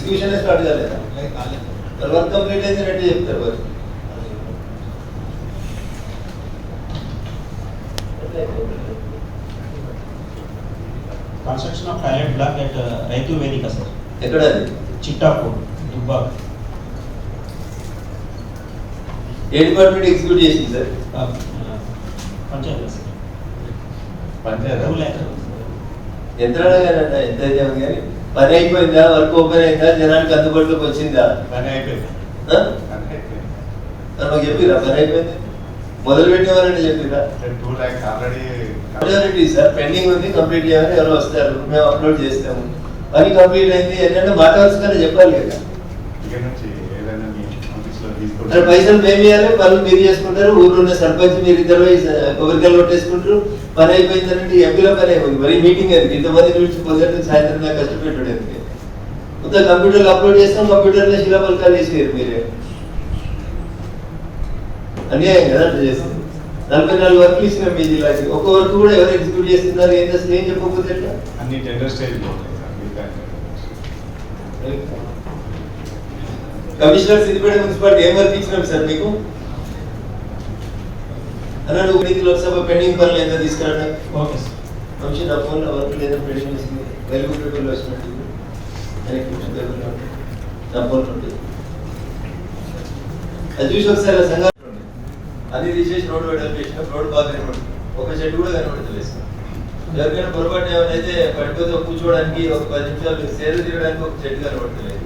Execution start కాలేదా? Work complete అయింది అంటే చెప్తారు మరి. Construction of toilet block at Raitu Vedika, sir. ఎక్కడ అది? Chittapur, Dubbak. ఏ డిపార్ట్మెంట్ ఎగ్జిక్యూట్ చేసింది సార్? పంచాయతీ, sir. పంచాయతీ యంత్రాలు కానీ ఎంత అయితే కానీ పని అయిపోయిందా? వర్క్ ఓపెన్ అయిందా? జనానికి అందుబాటులోకి వచ్చిందా? పని అయిపోయింది. మాకు చెప్పిరా పని అయిపోయింది? మొదలు పెట్టేవారంటే చెప్పిరా? 2 lakhs already majority sir pending ఉంది, కంప్లీట్ చేయాలని ఎవరు వస్తారు, మేము అప్లోడ్ చేస్తాము. పని కంప్లీట్ అయింది ఏంటంటే మాట్లాడాల్సిందని చెప్పాలి కదా. ఇక్కడ నుంచి ఏదైనా మీ ఆఫీస్లో తీసుకుంటారు. అక్కడ పైసలు మేము ఇవ్వాలి, పనులు మీరు చేసుకుంటారు. ఊర్లో ఉన్న సర్పంచ్ మీరు ఇద్దరు కొబ్బరికాయలు కొట్టేసుకుంటారు. పని అయిపోయిందంటే ఎంపీలో పని అయిపోయింది. మరి మీటింగ్ అది ఇంతమంది నుంచి పొద్దున్న సాయంత్రం దాకా కష్టపెట్టాడు ఎందుకు? మొత్తం కంప్యూటర్లో అప్లోడ్ చేస్తాం, కంప్యూటర్లో శిలాపలకాలు చేసేది మీరే. అన్యాయం కదా అట్లా చేస్తుంది. 44 వర్క్లు ఇచ్చినాం మీ జిల్లాకి. ఒక్క వర్క్ కూడా ఎవరు ఎగ్జిక్యూట్ చేస్తున్నారు ఏం చేస్తుంది ఏం చెప్పకపోతే ఎట్లా? అన్ని టెండర్ స్టేజ్లో ఉన్నాయి సార్. కమిషనర్ సిద్దిపేట మున్సిపాలిటీ ఏం వర్క్ ఇచ్చినాం సార్ మీకు? అన్నాడు లోక్సభ పెండింగ్ పనులు ఎంత తీసుకురండి. Okay sir. కమిషన్ నా ఫోన్లో వర్క్ లేదా పెండింగ్ చేసింది వెలుగు పేపర్లో వచ్చినట్టు నా ఫోన్లో ఉంటుంది. అది చూసి ఒకసారి ఆ సంఘాలు అది తీసేసి రోడ్డు వెడల్పు చేసిన రోడ్డు బాగా కనబడుతుంది. ఒక చెట్టు కూడా కనబడతలేదు సార్. ఎవరికైనా పొరపాటు ఏమైనా పడిపోతే కూర్చోవడానికి ఒక 10 నిమిషాలు సేద తీయడానికి ఒక చెట్టు కనబడతలేదు.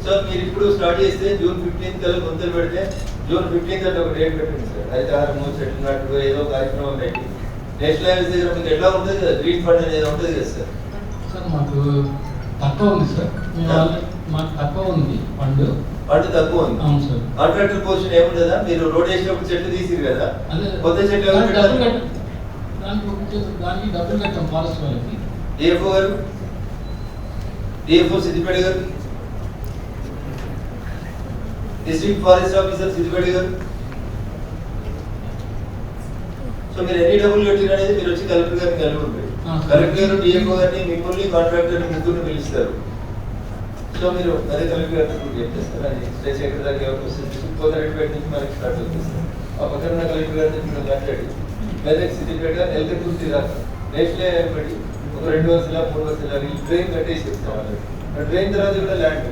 సో మీరు ఇప్పుడు స్టార్ట్ చేస్తే June 15th కల్లా గుంతలు పెడితే June 15th అంటే ఒక డేట్ పెట్టండి సార్. అయితే 6 చెట్లు నాటు ఏదో కార్యక్రమం పెట్టి నేషనల్ హైవేస్ దగ్గర మీకు ఎట్లా ఉంటుంది కదా గ్రీన్ ఫండ్ అనేది ఉంటుంది కదా సార్. సార్ మాకు తక్కువ ఉంది సార్. మాకు తక్కువ ఉంది ఫండ్ తక్కువ ఉంది. అవును సార్. Contractor position ఏముండదా? మీరు రోడ్ వేసినప్పుడు చెట్లు తీసిరు కదా, కొత్త చెట్లు దానికి డబ్బులు కట్టాం ఫారెస్ట్ వాళ్ళకి. డిఎఫ్ఓ గారు, డిఎఫ్ఓ సిద్దిపేట గారు, డిస్ట్రిక్ట్ ఫారెస్ట్ ఆఫీసర్ సిద్దిపేట గారు. సో మీరు ఎన్ని డబ్బులు కట్టిరు అనేది మీరు వచ్చి కలెక్టర్ గారిని కలుగుతారు. కలెక్టర్ గారు డిఎఫ్ఓ గారిని మిమ్మల్ని కాంట్రాక్టర్ ముగ్గురిని పిలుస్తారు. సో మీరు అదే కలెక్టర్ గారిని చెప్పేస్తారు. అది స్టేట్ సెక్రటరీ దగ్గర పోతారెడ్డిపేట నుంచి మనకి స్టార్ట్ అవుతుంది. ఆ పక్కన ఉన్న కలెక్టర్ గారిని మీరు మాట్లాడి మెదక్ సిద్దిపేట ఎల్కతుర్తి దాకా నేషనల్ బట్టి ఒక 2 వరుసల 3 వరుసల డ్రైన్ కట్టేసి ఇస్తాం. డ్రైన్ తర్వాత కూడా ల్యాండ్,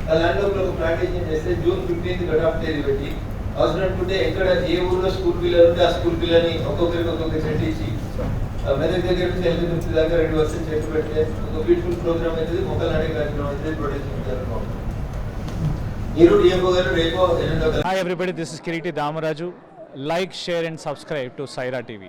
ఆ ల్యాండ్ లోపల ఒక ప్లాంటేషన్ చేస్తే June 15th కట్ ఆఫ్ తేదీ పెట్టి అవసరం అనుకుంటే ఎక్కడ ఏ ఊర్లో స్కూల్ పిల్లలు ఉంటే ఆ స్కూల్ పిల్లని ఒక్కొక్కరికి ఒక్కొక్క చెట్టు ఇచ్చి మెదక్ దగ్గర నుంచి ఎల్కతుర్తి దాకా 2 వరుసలు చెట్టు పెడితే ఒక బ్యూటిఫుల్ ప్రోగ్రామ్ అవుతుంది. మొక్కలు నాటే కార్యక్రమం అవుతుంది. ప్రొటెక్షన్ జరుగుతుంది. మీరు డిఎంఓ గారు రేపు Hi everybody, this is Kiriti Damaraju. Like, share and subscribe to Saira TV.